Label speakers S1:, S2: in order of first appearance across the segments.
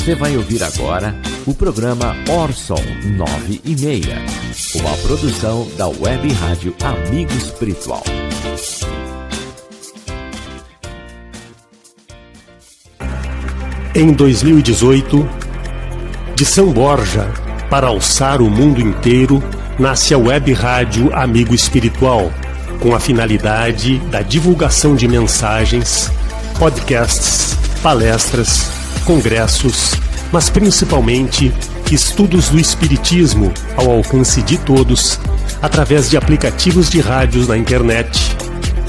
S1: Você vai ouvir agora o programa Orson 9:30, uma produção da Web Rádio Amigo Espiritual.
S2: Em 2018, de São Borja para alçar o mundo inteiro, nasce a Web Rádio Amigo Espiritual, com a finalidade da divulgação de mensagens, podcasts, palestras, congressos, mas principalmente estudos do Espiritismo ao alcance de todos, através de aplicativos de rádios na internet,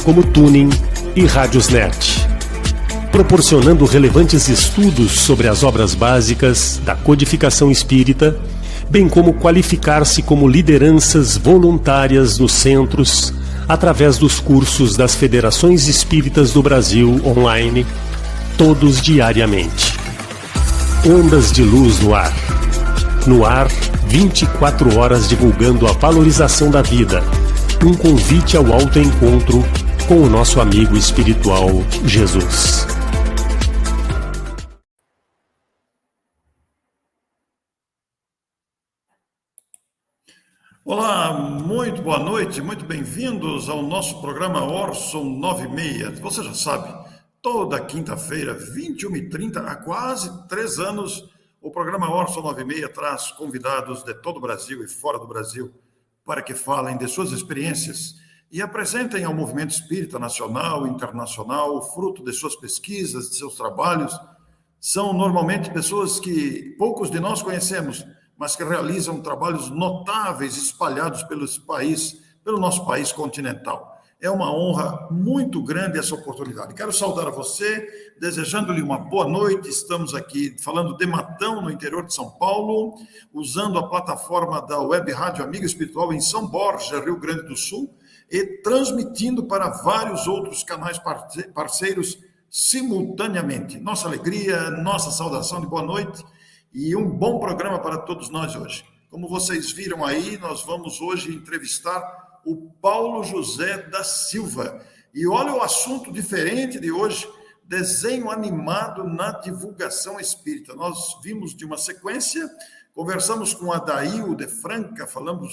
S2: como Tuning e Radiosnet, proporcionando relevantes estudos sobre as obras básicas da codificação espírita, bem como qualificar-se como lideranças voluntárias nos centros, através dos cursos das Federações Espíritas do Brasil online, todos diariamente. Ondas de luz no ar. No ar, 24 horas divulgando a valorização da vida. Um convite ao autoencontro com o nosso amigo espiritual Jesus.
S3: Olá, muito boa noite, muito bem-vindos ao nosso programa Orson 9:30. Você já sabe, toda quinta-feira, 21h30, há quase 3 anos, o programa Orson 9:30 traz convidados de todo o Brasil e fora do Brasil para que falem de suas experiências e apresentem ao movimento espírita nacional e internacional o fruto de suas pesquisas, de seus trabalhos. São normalmente pessoas que poucos de nós conhecemos, mas que realizam trabalhos notáveis espalhados pelo nosso país continental. É uma honra muito grande essa oportunidade. Quero saudar a você, desejando-lhe uma boa noite. Estamos aqui falando de Matão, no interior de São Paulo, usando a plataforma da Web Rádio Amigo Espiritual em São Borja, Rio Grande do Sul, e transmitindo para vários outros canais parceiros simultaneamente. Nossa alegria, nossa saudação de boa noite e um bom programa para todos nós hoje. Como vocês viram aí, nós vamos hoje entrevistar o Paulo José da Silva. E olha o assunto diferente de hoje, desenho animado na divulgação espírita. Nós vimos de uma sequência, conversamos com Adail de Franca, falando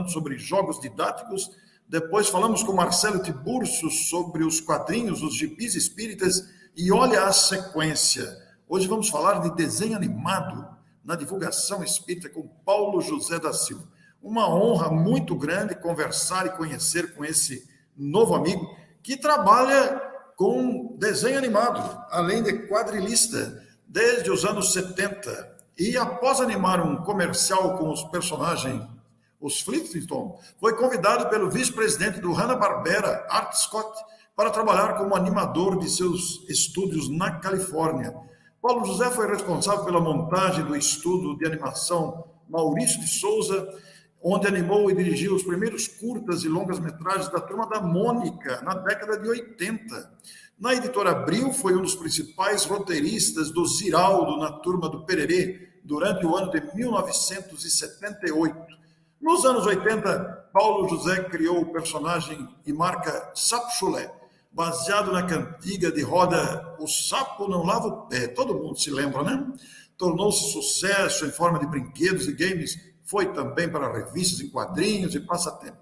S3: sobre jogos didáticos, depois falamos com Marcelo Tiburcio sobre os quadrinhos, os gibis espíritas, e olha a sequência. Hoje vamos falar de desenho animado na divulgação espírita com Paulo José da Silva. Uma honra muito grande conversar e conhecer com esse novo amigo que trabalha com desenho animado, além de quadrilista, desde os anos 70. E após animar um comercial com os personagens, os Flintstones, foi convidado pelo vice-presidente do Hanna-Barbera, Art Scott, para trabalhar como animador de seus estúdios na Califórnia. Paulo José foi responsável pela montagem do estúdio de animação Maurício de Souza, onde animou e dirigiu os primeiros curtas e longas-metragens da Turma da Mônica, na década de 80. Na editora Abril, foi um dos principais roteiristas do Ziraldo na Turma do Pererê, durante o ano de 1978. Nos anos 80, Paulo José criou o personagem e marca Sapo Chulé, baseado na cantiga de roda O Sapo Não Lava o Pé. Todo mundo se lembra, né? Tornou-se sucesso em forma de brinquedos e games, foi também para revistas em quadrinhos e passatempo.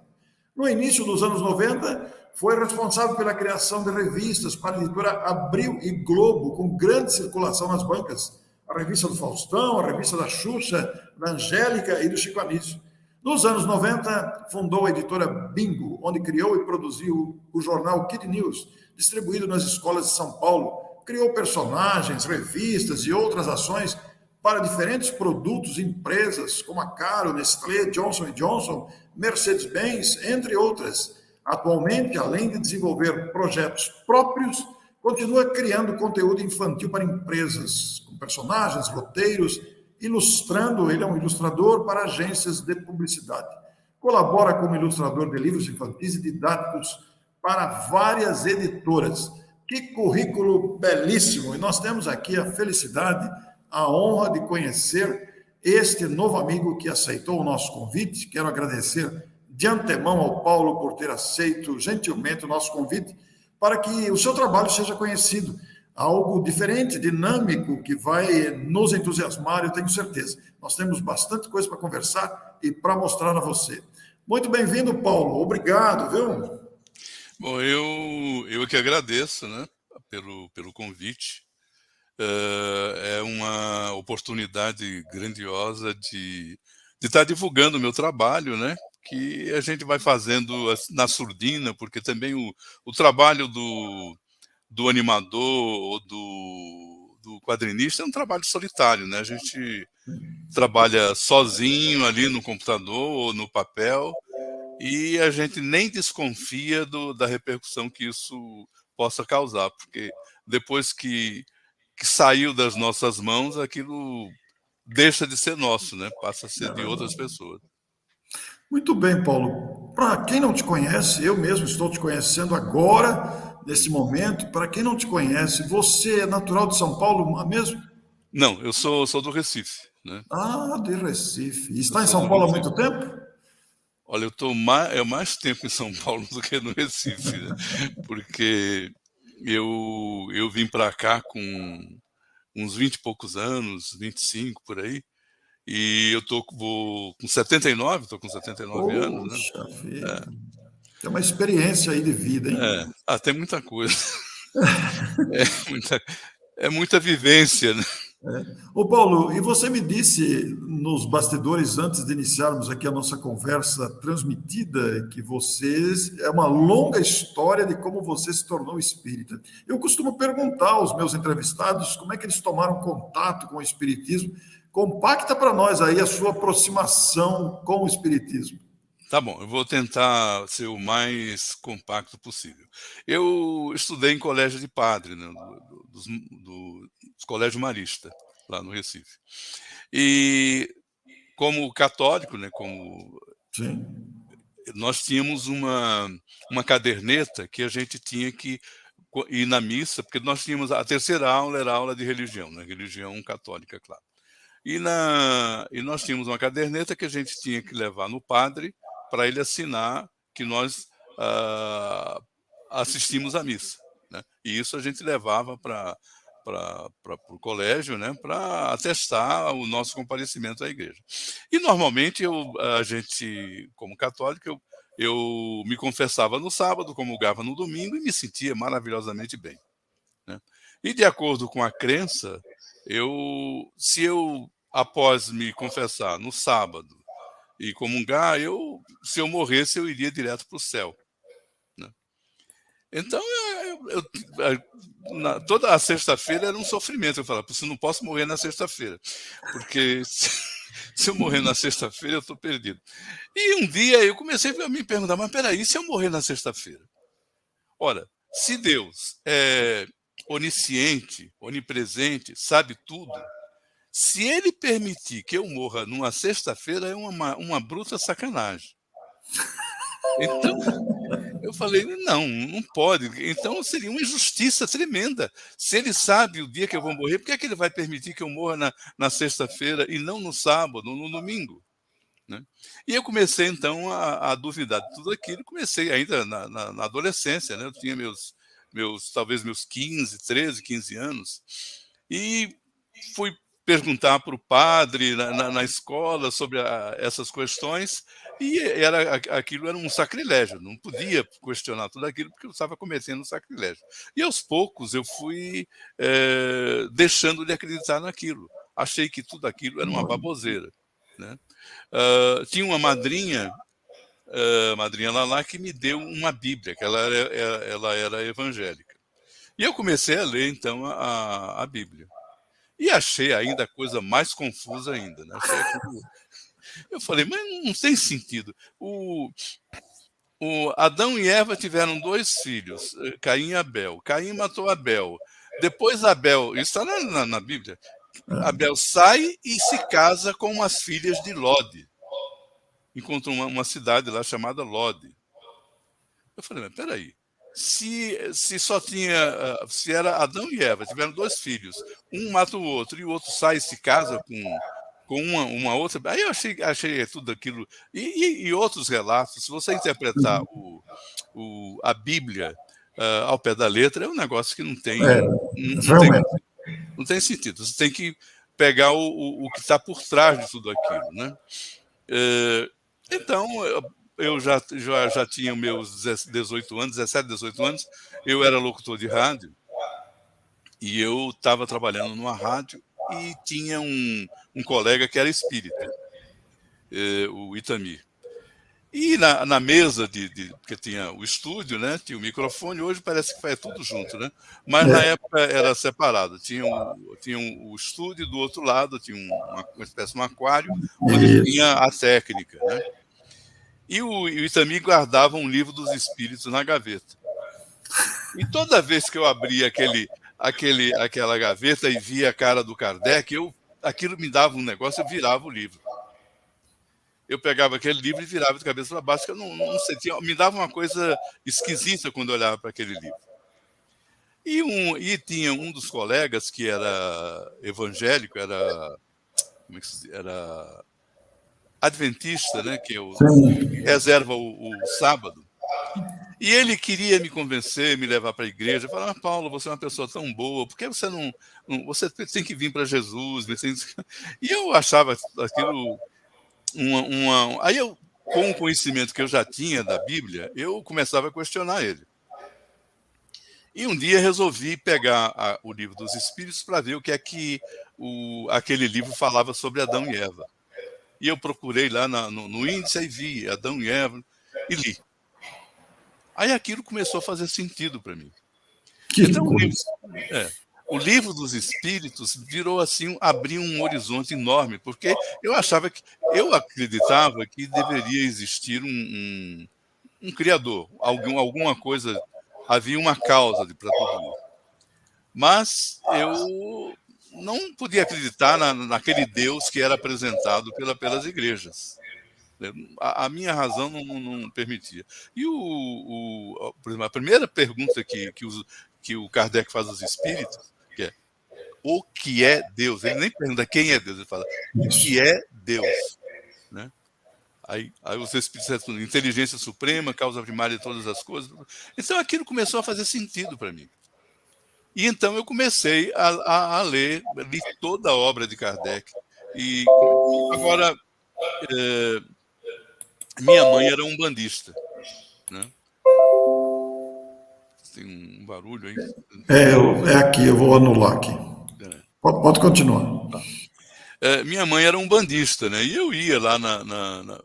S3: No início dos anos 90, foi responsável pela criação de revistas para a editora Abril e Globo, com grande circulação nas bancas. A revista do Faustão, a revista da Xuxa, da Angélica e do Chico Anísio. Nos anos 90, fundou a editora Bingo, onde criou e produziu o jornal Kid News, distribuído nas escolas de São Paulo. Criou personagens, revistas e outras ações para diferentes produtos e empresas, como a Caro, Nestlé, Johnson & Johnson, Mercedes-Benz, entre outras. Atualmente, além de desenvolver projetos próprios, continua criando conteúdo infantil para empresas, com personagens, roteiros, ilustrando, ele é um ilustrador para agências de publicidade. Colabora como ilustrador de livros infantis e didáticos para várias editoras. Que currículo belíssimo! E nós temos aqui a felicidade, a honra de conhecer este novo amigo que aceitou o nosso convite. Quero agradecer de antemão ao Paulo por ter aceito gentilmente o nosso convite para que o seu trabalho seja conhecido. algo diferente, dinâmico, que vai nos entusiasmar, eu tenho certeza. Nós temos bastante coisa para conversar e para mostrar a você. Muito bem-vindo, Paulo. Obrigado, viu?
S4: Bom, eu que agradeço, né, pelo convite. É uma oportunidade grandiosa de estar divulgando o meu trabalho, né, que a gente vai fazendo na surdina, porque também o trabalho do animador ou do quadrinista é um trabalho solitário, né? A gente trabalha sozinho ali no computador ou no papel e a gente nem desconfia da repercussão que isso possa causar, porque depois que saiu das nossas mãos, aquilo deixa de ser nosso, né? Passa a ser de outras pessoas.
S3: Muito bem, Paulo. Para quem não te conhece, eu mesmo estou te conhecendo agora, nesse momento. Para quem não te conhece, você é natural de São Paulo mesmo?
S4: Não, eu sou do Recife, né?
S3: Ah, de Recife. E
S4: Eu
S3: está em
S4: sou
S3: São
S4: do
S3: Paulo há
S4: Recife.
S3: muito tempo?
S4: Olha, eu estou mais tempo em São Paulo do que no Recife, né? Porque eu vim para cá com uns 20 e poucos anos, 25 por aí, e eu vou com 79, estou com 79 anos, né?
S3: Poxa vida. Tem uma experiência aí de vida, hein?
S4: Tem muita coisa. É muita, é muita vivência, né?
S3: Ô Paulo, e você me disse nos bastidores, antes de iniciarmos aqui a nossa conversa transmitida, que você é uma longa história de como você se tornou espírita. Eu costumo perguntar aos meus entrevistados como é que eles tomaram contato com o espiritismo. Compacta para nós aí a sua aproximação com o espiritismo.
S4: Tá bom, eu vou tentar ser o mais compacto possível. Eu estudei em colégio de padre, né, dos colégio marista, lá no Recife. E como católico, né, como
S3: Sim.
S4: nós tínhamos uma caderneta que a gente tinha que ir na missa, porque nós tínhamos a terceira aula, era a aula de religião, né, religião católica, claro. E nós tínhamos uma caderneta que a gente tinha que levar no padre para ele assinar que nós assistimos à missa, né? E isso a gente levava para o colégio, né, para atestar o nosso comparecimento à igreja. E normalmente a gente, como católico, eu me confessava no sábado, comulgava no domingo e me sentia maravilhosamente bem, né? E de acordo com a crença, se eu após me confessar no sábado e comungar, se eu morresse, eu iria direto para o céu, né? Então, toda a sexta-feira era um sofrimento. Eu falava, eu não posso morrer na sexta-feira, porque se eu morrer na sexta-feira, eu estou perdido. E um dia eu comecei a me perguntar, mas peraí, se eu morrer na sexta-feira? Ora, se Deus é onisciente, onipresente, sabe tudo, se ele permitir que eu morra numa sexta-feira, é uma bruta sacanagem. Então, eu falei, não pode. Então, seria uma injustiça tremenda. Se ele sabe o dia que eu vou morrer, por que é que ele vai permitir que eu morra na sexta-feira e não no sábado, no domingo, né? E eu comecei, então, a duvidar de tudo aquilo. Comecei ainda na adolescência, né? Eu tinha talvez meus 15 anos, e fui perguntar para o padre na escola sobre essas questões, e aquilo era um sacrilégio, não podia questionar tudo aquilo porque eu estava cometendo um sacrilégio. E aos poucos eu fui deixando de acreditar naquilo. Achei que tudo aquilo era uma baboseira, né? Tinha uma madrinha Lalá, que me deu uma Bíblia, que ela era evangélica. E eu comecei a ler, então, a Bíblia. E achei ainda a coisa mais confusa ainda, né? Eu falei, mas não tem sentido. O Adão e Eva tiveram 2 filhos, Caim e Abel. Caim matou Abel. Depois Abel, isso está na Bíblia, Abel sai e se casa com umas filhas de Lode. Encontrou uma cidade lá chamada Lode. Eu falei, mas peraí, se só tinha, se era Adão e Eva, tiveram 2 filhos, um mata o outro e o outro sai e se casa com uma outra, aí eu achei tudo aquilo, e outros relatos. Se você interpretar a Bíblia ao pé da letra é um negócio que não tem,
S3: realmente.
S4: não tem sentido. Você tem que pegar o que está por trás de tudo aquilo, né? Então, eu já tinha meus 18 anos, 17, 18 anos, eu era locutor de rádio, e eu estava trabalhando numa rádio e tinha um colega que era espírita, o Itamir. E na mesa porque tinha o estúdio, né? Tinha o microfone, hoje parece que faz tudo junto, né? Mas na época era separado. Tinha o estúdio do outro lado, tinha uma espécie de um aquário, onde tinha a técnica, né? E o Itamir guardava um livro dos espíritos na gaveta. E toda vez que eu abria aquela gaveta e via a cara do Kardec, aquilo me dava um negócio, eu virava o livro. Eu pegava aquele livro e virava de cabeça para baixo, que eu não sentia, me dava uma coisa esquisita quando eu olhava para aquele livro. E tinha um dos colegas que era evangélico, era adventista, né, que reserva o sábado. E ele queria me convencer, me levar para a igreja, falar: Paulo, você é uma pessoa tão boa, por que você não você tem que vir para Jesus? E eu achava aquilo aí eu, com o conhecimento que eu já tinha da Bíblia, eu começava a questionar ele. E um dia resolvi pegar o livro dos Espíritos para ver o que é que aquele livro falava sobre Adão e Eva. E eu procurei lá no índice e vi Adão e Eva e li. Aí aquilo começou a fazer sentido para mim. Então, o livro dos Espíritos virou assim, abriu um horizonte enorme, porque eu acreditava que deveria existir um criador, alguma coisa, havia uma causa para tudo isso. Mas eu não podia acreditar naquele Deus que era apresentado pelas igrejas. A minha razão não permitia. E por exemplo, a primeira pergunta que o Kardec faz aos espíritos, que é: o que é Deus? Ele nem pergunta quem é Deus, ele fala: o que é Deus? Né? Aí os espíritos respondem: inteligência suprema, causa primária de todas as coisas. Então aquilo começou a fazer sentido para mim. E então eu comecei a ler, li toda a obra de Kardec. E agora, minha mãe era umbandista, né? Tem um barulho aí.
S3: É aqui, eu vou anular aqui. Pode continuar.
S4: Tá. Minha mãe era umbandista, né? E eu ia lá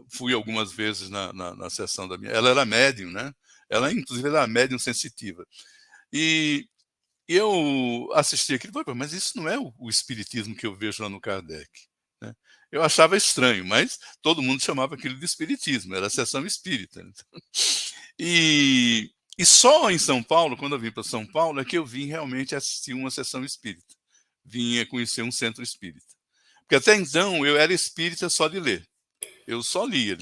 S4: fui algumas vezes na sessão da minha. Ela era médium, né? Ela, inclusive, era médium sensitiva. E eu assisti aquilo, mas isso não é o espiritismo que eu vejo lá no Kardec, né? Eu achava estranho, mas todo mundo chamava aquilo de espiritismo, era a sessão espírita. E só em São Paulo, quando eu vim para São Paulo, é que eu vim realmente assistir uma sessão espírita. Vinha conhecer um centro espírita. Porque até então eu era espírita só de ler. Eu só lia.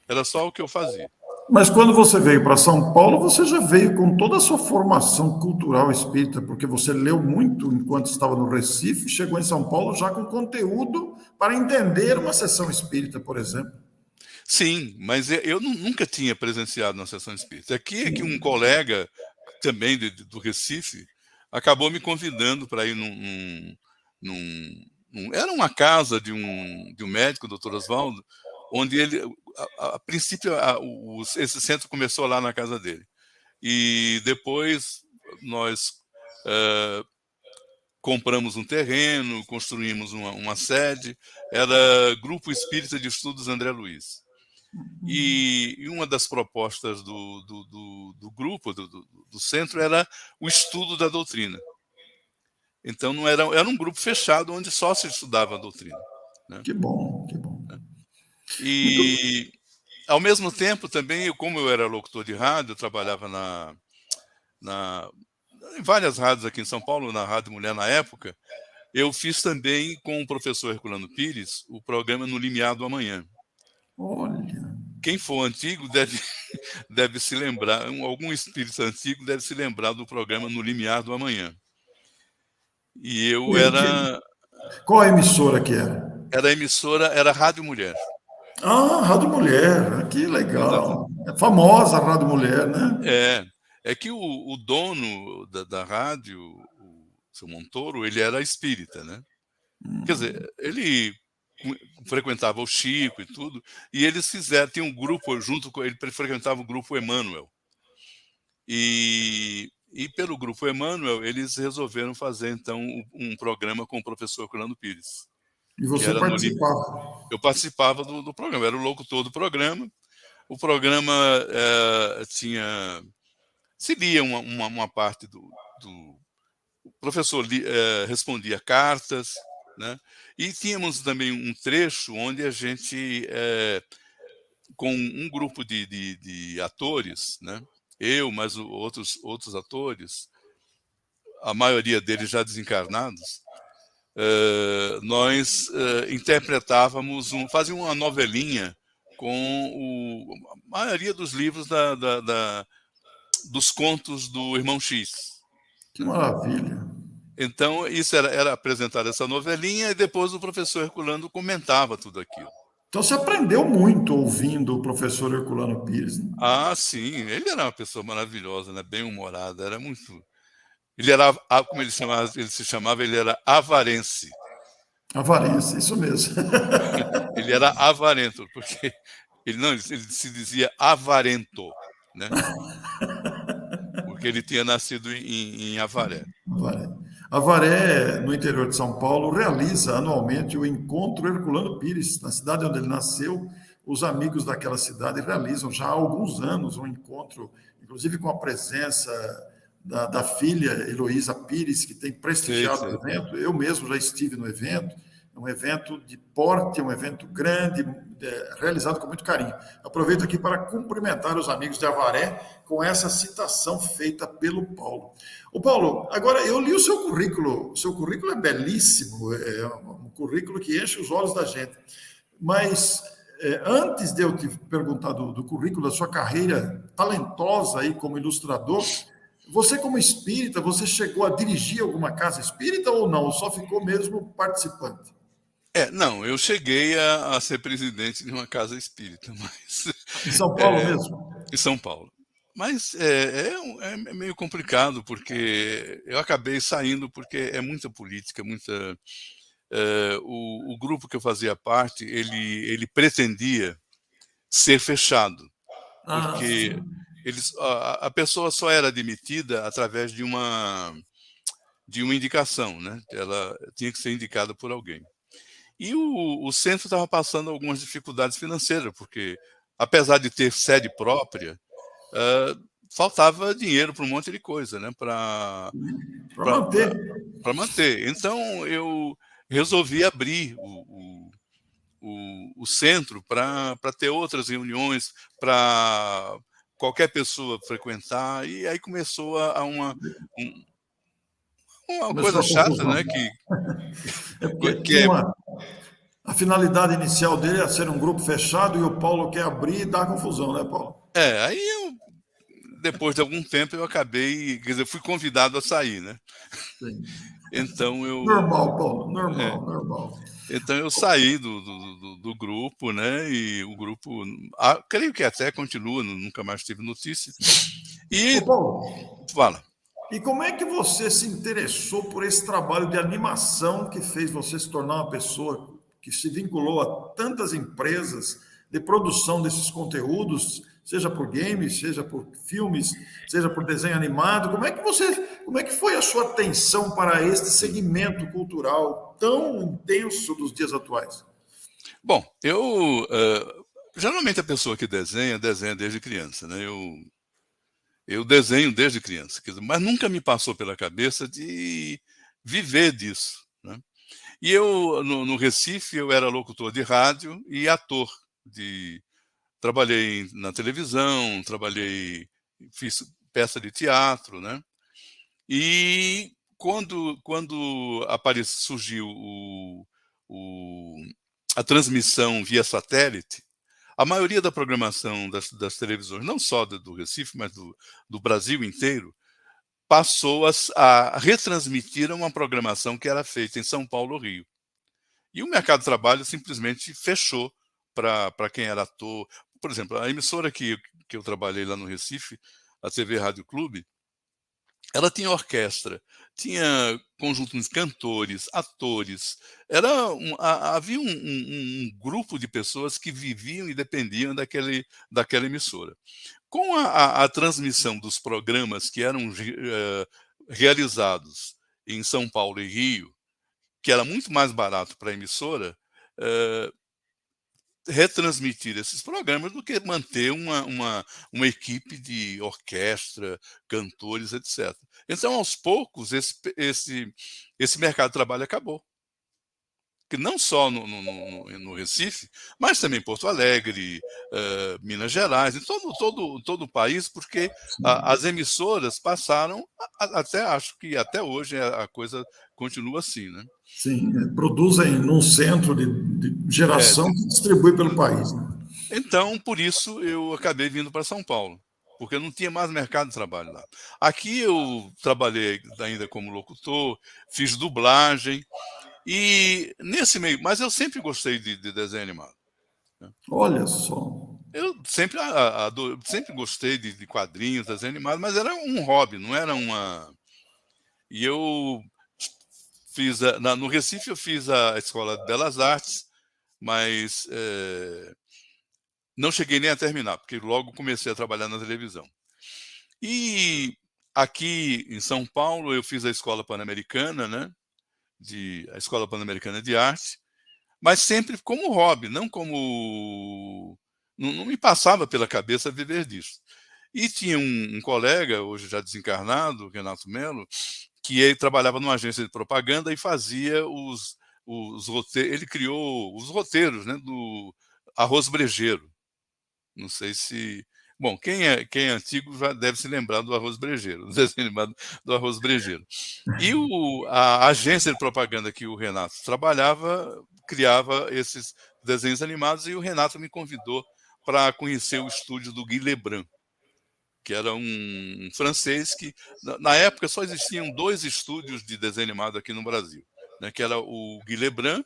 S4: Era só o que eu fazia.
S3: Mas quando você veio para São Paulo, você já veio com toda a sua formação cultural espírita, porque você leu muito enquanto estava no Recife, chegou em São Paulo já com conteúdo para entender uma sessão espírita, por exemplo.
S4: Sim, mas eu nunca tinha presenciado uma sessão espírita. Aqui é que um colega também do Recife acabou me convidando para ir era uma casa de um médico, o doutor Oswaldo, onde ele, a princípio, esse centro começou lá na casa dele. E depois nós compramos um terreno, construímos uma sede, era Grupo Espírita de Estudos André Luiz. E uma das propostas do grupo, do centro, era o estudo da doutrina. Então não era um grupo fechado onde só se estudava a doutrina, né?
S3: Que bom, que bom.
S4: E ao mesmo tempo também, como eu era locutor de rádio, eu trabalhava em várias rádios aqui em São Paulo, na Rádio Mulher na época, eu fiz também com o professor Herculano Pires o programa No Limiar do Amanhã.
S3: Olha.
S4: Quem for antigo deve se lembrar, algum espírito antigo deve se lembrar do programa No Limiar do Amanhã. E eu era...
S3: Qual a emissora que era?
S4: Era a Rádio Mulher.
S3: Ah, Rádio Mulher, que legal. É famosa a Rádio Mulher, né?
S4: É que o dono da rádio, o seu Montoro, ele era espírita, né? Quer dizer, ele frequentava o Chico e tudo, e eles tinha um grupo junto com ele, frequentava o grupo Emmanuel. E pelo grupo Emmanuel, eles resolveram fazer, então, um programa com o professor Orlando Pires,
S3: E
S4: que
S3: você
S4: era no Limpo.
S3: participava.
S4: Eu participava do programa, era o locutor do programa. O programa se lia uma parte do o professor respondia cartas, né? E tínhamos também um trecho onde a gente, com um grupo de atores, né? Eu, mas outros atores, a maioria deles já desencarnados, nós interpretávamos, fazíamos uma novelinha com a maioria dos livros dos contos do Irmão X,
S3: Que
S4: né?
S3: maravilha.
S4: Então, isso era apresentar essa novelinha e depois o professor Herculano comentava tudo aquilo.
S3: Então você aprendeu muito ouvindo o professor Herculano Pires, né?
S4: Ah, sim, ele era uma pessoa maravilhosa, né? Bem-humorada, era muito. Ele era, como ele se chamava, ele era avarense.
S3: Avarência, isso mesmo.
S4: Ele era avarento, porque ele se dizia avarento, né? Porque ele tinha nascido em Avaré.
S3: Avaré. Avaré, no interior de São Paulo, realiza anualmente o Encontro Herculano Pires. Na cidade onde ele nasceu, os amigos daquela cidade realizam já há alguns anos um encontro, inclusive com a presença da filha Heloísa Pires, que tem
S4: Sei,
S3: prestigiado o
S4: sei.
S3: evento. Eu mesmo já estive no evento. É um evento de porte, é um evento grande, realizado com muito carinho. Aproveito aqui para cumprimentar os amigos de Avaré com essa citação feita pelo Paulo. O Paulo, agora eu li o seu currículo é belíssimo, é um currículo que enche os olhos da gente. Mas antes de eu te perguntar do currículo, da sua carreira talentosa aí como ilustrador, você como espírita, você chegou a dirigir alguma casa espírita ou não? Ou só ficou mesmo participante?
S4: Não, eu cheguei a ser presidente de uma casa espírita, mas
S3: Em São Paulo
S4: é,
S3: mesmo?
S4: em São Paulo. Mas é meio complicado, porque eu acabei saindo porque é muita política, o grupo que eu fazia parte, ele pretendia ser fechado,
S3: Ah,
S4: porque
S3: sim.
S4: a pessoa só era admitida através de uma indicação, né? Ela tinha que ser indicada por alguém. E o centro estava passando algumas dificuldades financeiras, porque, apesar de ter sede própria, faltava dinheiro para um monte de coisa, né? Para
S3: Para manter.
S4: manter. Então, eu resolvi abrir o centro para ter outras reuniões, para qualquer pessoa frequentar, e aí começou um- uma
S3: Começou
S4: coisa
S3: a
S4: chata,
S3: confusão.
S4: né?
S3: É porque
S4: Que
S3: tinha
S4: é
S3: uma. A finalidade inicial dele era ser um grupo fechado e o Paulo quer abrir e dar confusão, né, Paulo?
S4: aí depois de algum tempo eu acabei, quer dizer, fui convidado a sair, né?
S3: Sim.
S4: Então
S3: Normal, Paulo,
S4: é,
S3: normal, normal.
S4: então eu saí do grupo, né? E o grupo, creio que até continua, nunca mais tive notícia.
S3: Ô,
S4: E
S3: Paulo,
S4: fala.
S3: e como é que você se interessou por esse trabalho de animação que fez você se tornar uma pessoa que se vinculou a tantas empresas de produção desses conteúdos, seja por games, seja por filmes, seja por desenho animado? Como é que foi a sua atenção para este segmento cultural tão intenso dos dias atuais?
S4: Bom, geralmente a pessoa que desenha desde criança, né? Eu desenho desde criança, quer dizer, mas nunca me passou pela cabeça de viver disso, né? E eu, no Recife, eu era locutor de rádio e ator. Trabalhei na televisão, fiz peça de teatro, né? E quando surgiu o- a transmissão via satélite, a maioria da programação das televisões, não só do Recife, mas do Brasil inteiro, passou a retransmitir uma programação que era feita em São Paulo, Rio. E o mercado de trabalho simplesmente fechou para quem era ator. Por exemplo, a emissora que eu trabalhei lá no Recife, a TV Rádio Clube, ela tinha orquestra, tinha conjunto de cantores, atores. Havia um grupo de pessoas que viviam e dependiam daquela emissora. Com a transmissão dos programas que eram realizados em São Paulo e Rio, que era muito mais barato para a emissora, retransmitir esses programas do que manter uma equipe de orquestra, cantores, etc. Então, aos poucos, esse mercado de trabalho acabou. Que não só no Recife, mas também em Porto Alegre, Minas Gerais, em todo o país, porque as emissoras passaram, até acho que até hoje a coisa continua assim, né?
S3: Sim, produzem num centro de geração que distribui pelo país. Né?
S4: Então, por isso, eu acabei vindo para São Paulo, porque não tinha mais mercado de trabalho lá. Aqui eu trabalhei ainda como locutor, fiz dublagem, e nesse meio, mas eu sempre gostei de desenho animado. Né?
S3: Olha só.
S4: Eu sempre gostei de quadrinhos, desenho animado, mas era um hobby, não era uma... E eu fiz, no Recife eu fiz a Escola de Belas Artes, mas não cheguei nem a terminar, porque logo comecei a trabalhar na televisão. E aqui em São Paulo eu fiz a Escola Pan-Americana, né? A Escola Pan-Americana de Arte, mas sempre como hobby, não como... Não me passava pela cabeça viver disso. E tinha um colega, hoje já desencarnado, Renato Melo, que ele trabalhava numa agência de propaganda e fazia os roteiros, ele criou os roteiros, né, do Arroz Brejeiro. Não sei se... Bom, quem é antigo já deve se lembrar do Arroz Brejeiro, do desenho animado do Arroz Brejeiro. E a agência de propaganda que o Renato trabalhava criava esses desenhos animados, e o Renato me convidou para conhecer o estúdio do Guy Lebrun, que era um francês que, na época, só existiam 2 estúdios de desenho animado aqui no Brasil, né, que era o Guy Lebrun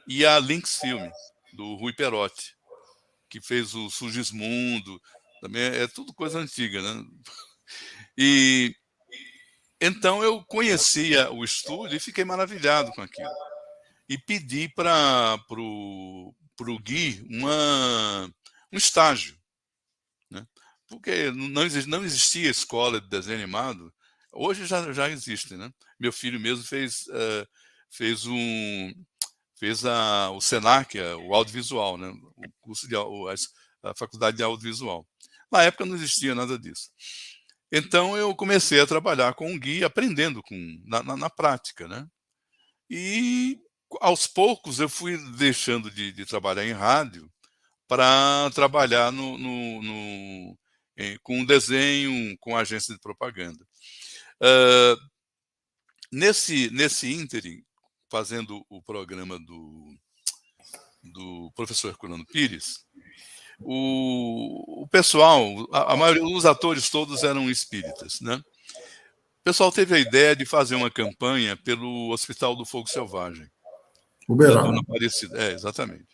S4: e a Lynx Film, do Rui Perotti, que fez o Sugismundo, também é tudo coisa antiga, né? E então eu conhecia o estúdio e fiquei maravilhado com aquilo. E pedi para o Gui um estágio, né? Porque não existia escola de desenho animado. Hoje já existe, né? Meu filho mesmo fez o Senac, o audiovisual, né? O curso a faculdade de audiovisual. Na época não existia nada disso. Então eu comecei a trabalhar com o Gui, aprendendo na prática, né? E aos poucos eu fui deixando de trabalhar em rádio para trabalhar com desenho, com agência de propaganda. Nesse ínterim, fazendo o programa do professor Herculano Pires, o pessoal, a maioria dos atores todos eram espíritas, né? O pessoal teve a ideia de fazer uma campanha pelo Hospital do Fogo Selvagem. Da Dona Aparecida. Exatamente.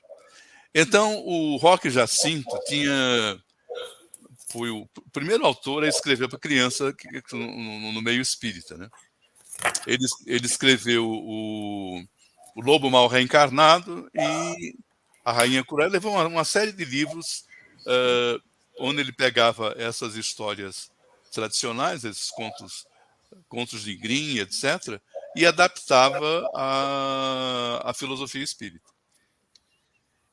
S4: Então, o Roque Jacinto foi o primeiro autor a escrever para criança no meio espírita, né? Ele escreveu o Lobo Mal Reencarnado e a Rainha Cruel. Levou uma série de livros onde ele pegava essas histórias tradicionais, esses contos de Grimm, etc., e adaptava a filosofia espírita.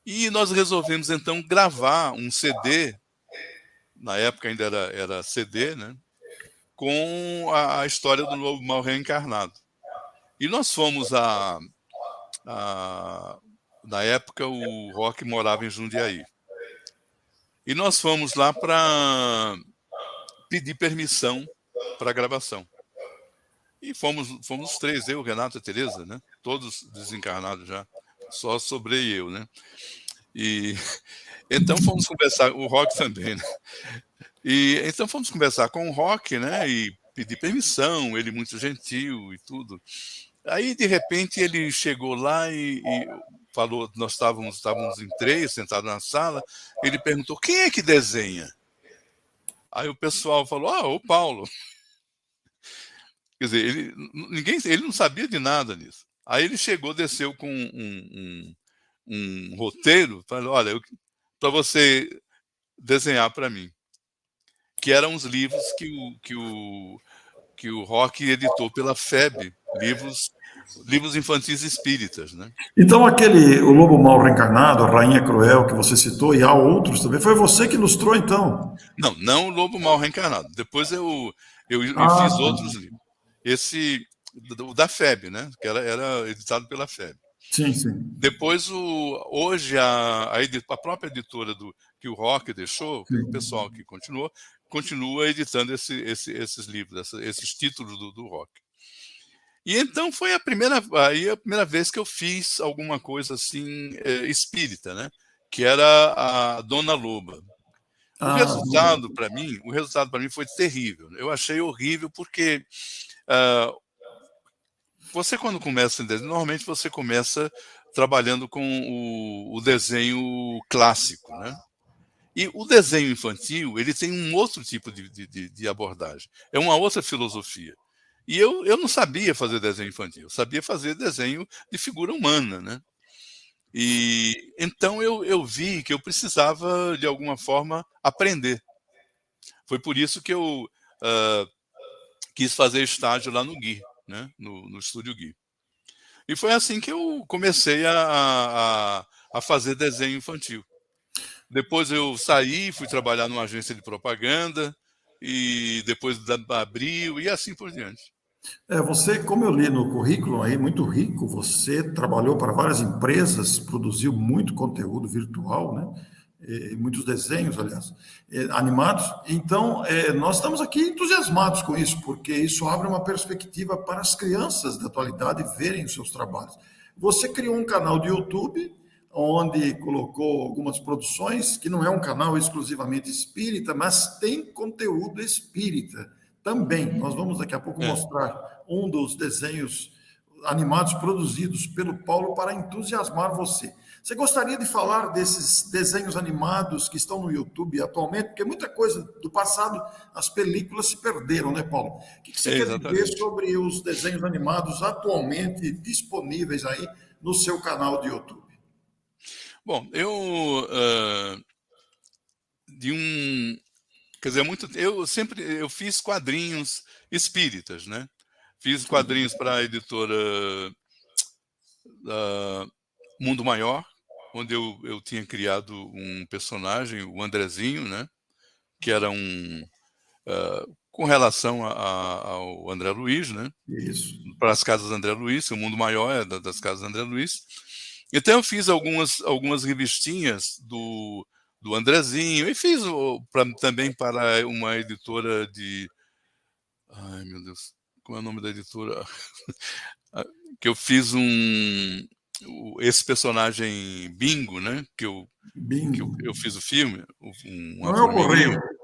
S4: E nós resolvemos, então, gravar um CD, na época ainda era CD, né, com a história do Lobo Mal Reencarnado. E nós fomos na época, o Roque morava em Jundiaí. E nós fomos lá para pedir permissão para a gravação. E fomos os 3, eu, Renato e a Tereza, né? Todos desencarnados já, só sobrei eu, né? E então fomos conversar, o Roque também, né? E então fomos conversar com o Roque, né? E pedir permissão, ele muito gentil e tudo. Aí, de repente, ele chegou lá e falou, nós estávamos em 3, sentados na sala, ele perguntou, quem é que desenha? Aí o pessoal falou, o Paulo. Quer dizer, ele não sabia de nada nisso. Aí ele chegou, desceu com um roteiro, falou, olha, para você desenhar para mim, que eram os livros que o Rock editou pela FEB, livros infantis espíritas, né?
S3: Então, o Lobo Mal Reencarnado, a Rainha Cruel, que você citou, e há outros também, foi você que ilustrou, então?
S4: Não o Lobo Mal Reencarnado. Depois eu fiz outros livros. Esse, o da FEB, né? Que era editado pela FEB.
S3: Sim, sim.
S4: Depois, hoje, a própria editora que o Rock deixou, o pessoal que continua editando esses livros, esses títulos do Rock. E então foi a primeira vez que eu fiz alguma coisa assim espírita, né? Que era a Dona Loba. O resultado para mim foi terrível. Eu achei horrível porque você, quando começa em desenho, normalmente você começa trabalhando com o desenho clássico, né? E o desenho infantil, ele tem um outro tipo de abordagem, é uma outra filosofia. E eu não sabia fazer desenho infantil, eu sabia fazer desenho de figura humana, né? E então eu vi que eu precisava, de alguma forma, aprender. Foi por isso que eu quis fazer estágio lá no Gui, né? No Estúdio Gui. E foi assim que eu comecei a fazer desenho infantil. Depois eu saí, fui trabalhar numa agência de propaganda, e depois abriu, e assim por diante.
S3: Você, como eu li no currículo aí, muito rico, você trabalhou para várias empresas, produziu muito conteúdo virtual, né? Muitos desenhos, aliás, animados. Então, nós estamos aqui entusiasmados com isso, porque isso abre uma perspectiva para as crianças da atualidade verem os seus trabalhos. Você criou um canal de YouTube, onde colocou algumas produções, que não é um canal exclusivamente espírita, mas tem conteúdo espírita também. Nós vamos daqui a pouco mostrar um dos desenhos animados produzidos pelo Paulo para entusiasmar você. Você gostaria de falar desses desenhos animados que estão no YouTube atualmente? Porque muita coisa do passado, as películas se perderam, né, Paulo? O que você quer dizer sobre os desenhos animados atualmente disponíveis aí no seu canal de YouTube?
S4: Bom, quer dizer, eu fiz quadrinhos espíritas, né? Fiz quadrinhos para a editora Mundo Maior, onde eu tinha criado um personagem, o Andrezinho, né? Que era com relação ao André Luiz, né?
S3: Isso.
S4: Para as casas André Luiz, o Mundo Maior é das casas André Luiz. Então eu fiz algumas revistinhas do Andrezinho, e fiz também para uma editora de... Ai, meu Deus, como é o nome da editora? Que eu fiz esse personagem Bingo, né? Que eu fiz o filme.
S3: Não é o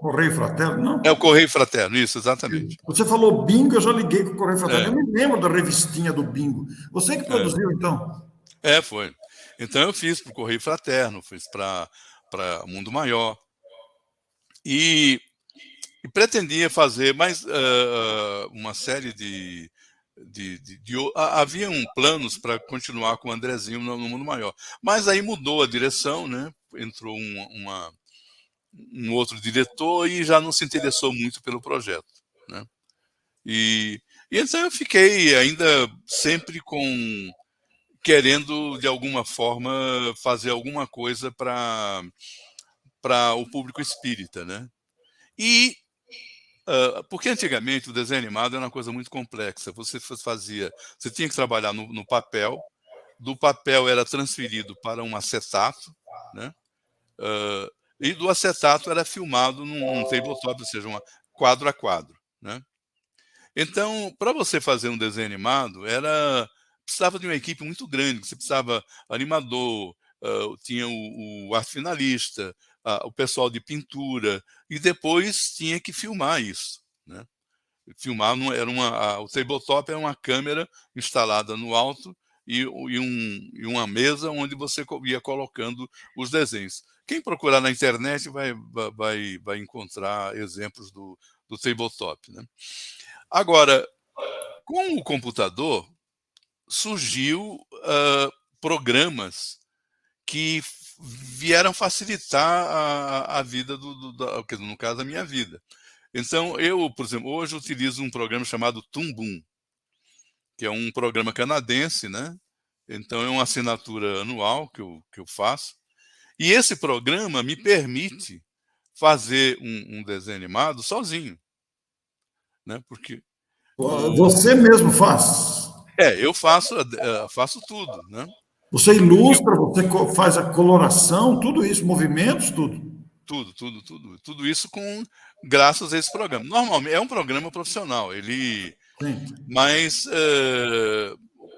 S3: Correio Fraterno, não?
S4: É o Correio Fraterno, isso, exatamente.
S3: Você falou Bingo, eu já liguei com o Correio Fraterno. Eu me lembro da revistinha do Bingo. Você que produziu, então?
S4: Foi. Então eu fiz para o Correio Fraterno, fiz para Mundo Maior. E pretendia fazer mais uma série haviam planos para continuar com o Andrezinho no Mundo Maior. Mas aí mudou a direção, né? Entrou um outro diretor e já não se interessou muito pelo projeto, né? E então eu fiquei ainda sempre querendo, de alguma forma, fazer alguma coisa para o público espírita, né? Porque antigamente o desenho animado era uma coisa muito complexa. Você tinha que trabalhar no papel, do papel era transferido para um acetato, né? E do acetato era filmado num tabletop, ou seja, quadro a quadro, né? Então, para você fazer um desenho animado, precisava de uma equipe muito grande. Você precisava animador, tinha o arte finalista, o pessoal de pintura, e depois tinha que filmar isso, né? Filmar o tabletop era uma câmera instalada no alto, e uma mesa onde você ia colocando os desenhos. Quem procurar na internet vai encontrar exemplos do tabletop, né? Agora, com o computador, surgiu programas que vieram facilitar a vida no caso, a minha vida. Então, eu, por exemplo, hoje utilizo um programa chamado Toon Boom, que é um programa canadense, né? Então, é uma assinatura anual que eu faço. E esse programa me permite fazer um desenho animado sozinho, né? Porque
S3: Você mesmo faz?
S4: eu faço tudo, né?
S3: Você ilustra, você faz a coloração, tudo isso, movimentos, tudo.
S4: Tudo isso graças a esse programa. Normalmente é um programa profissional,
S3: Sim.
S4: mas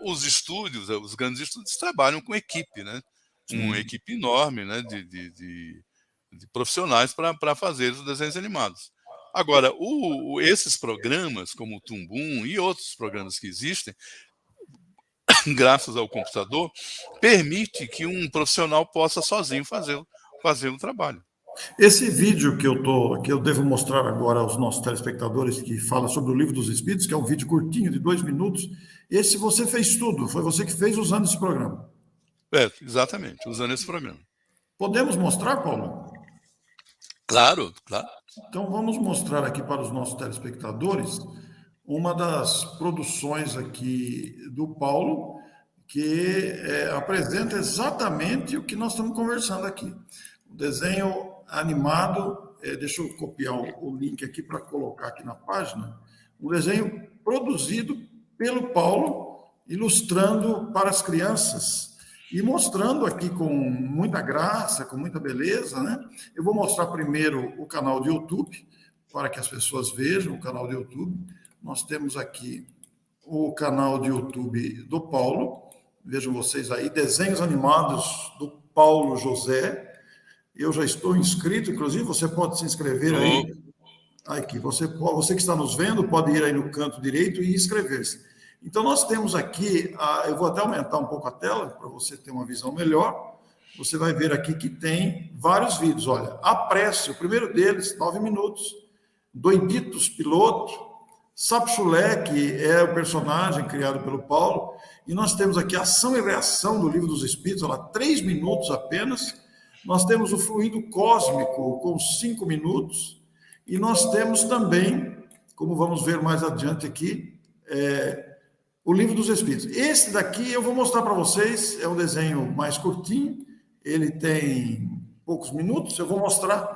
S4: os grandes estúdios trabalham com equipe, né? Uma equipe enorme, né? de profissionais para fazer os desenhos animados. Agora, esses programas, como o Toon Boom e outros programas que existem, graças ao computador, permite que um profissional possa sozinho fazer o trabalho.
S3: Esse vídeo que eu devo mostrar agora aos nossos telespectadores, que fala sobre o Livro dos Espíritos, que é um vídeo curtinho de 2 minutos, esse você fez tudo, foi você que fez usando esse programa.
S4: Exatamente, usando esse programa.
S3: Podemos mostrar, Paulo?
S4: Claro.
S3: Então vamos mostrar aqui para os nossos telespectadores uma das produções aqui do Paulo, que apresenta exatamente o que nós estamos conversando aqui. O desenho animado, deixa eu copiar o link aqui para colocar aqui na página, um desenho produzido pelo Paulo, ilustrando para as crianças e mostrando aqui com muita graça, com muita beleza, né? Eu vou mostrar primeiro o canal de YouTube, para que as pessoas vejam o canal de YouTube. Nós temos aqui o canal de YouTube do Paulo, vejam vocês aí, desenhos animados do Paulo José. Eu já estou inscrito, inclusive você pode se inscrever aí. Aqui, você que está nos vendo, pode ir aí no canto direito e inscrever-se. Então, nós temos aqui, eu vou até aumentar um pouco a tela, para você ter uma visão melhor. Você vai ver aqui que tem vários vídeos. Olha, A Prece, o primeiro deles, 9 minutos. Doiditos Piloto, Sapchulé, que é o personagem criado pelo Paulo. E nós temos aqui Ação e Reação do Livro dos Espíritos, olha, 3 minutos apenas. Nós temos o Fluido Cósmico, com 5 minutos. E nós temos também, como vamos ver mais adiante aqui, o Livro dos Espíritos. Esse daqui eu vou mostrar para vocês, é um desenho mais curtinho, ele tem poucos minutos, eu vou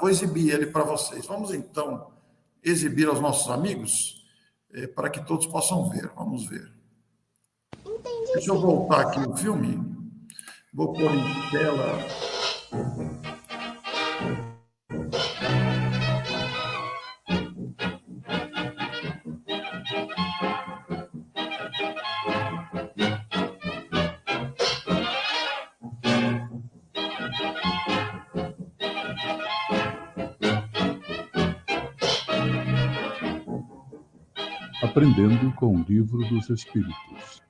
S3: exibir ele para vocês. Vamos então exibir aos nossos amigos, para que todos possam ver. Vamos ver. Entendi. Deixa eu voltar aqui no filme, vou pôr em tela.
S5: Aprendendo com o Livro dos Espíritos.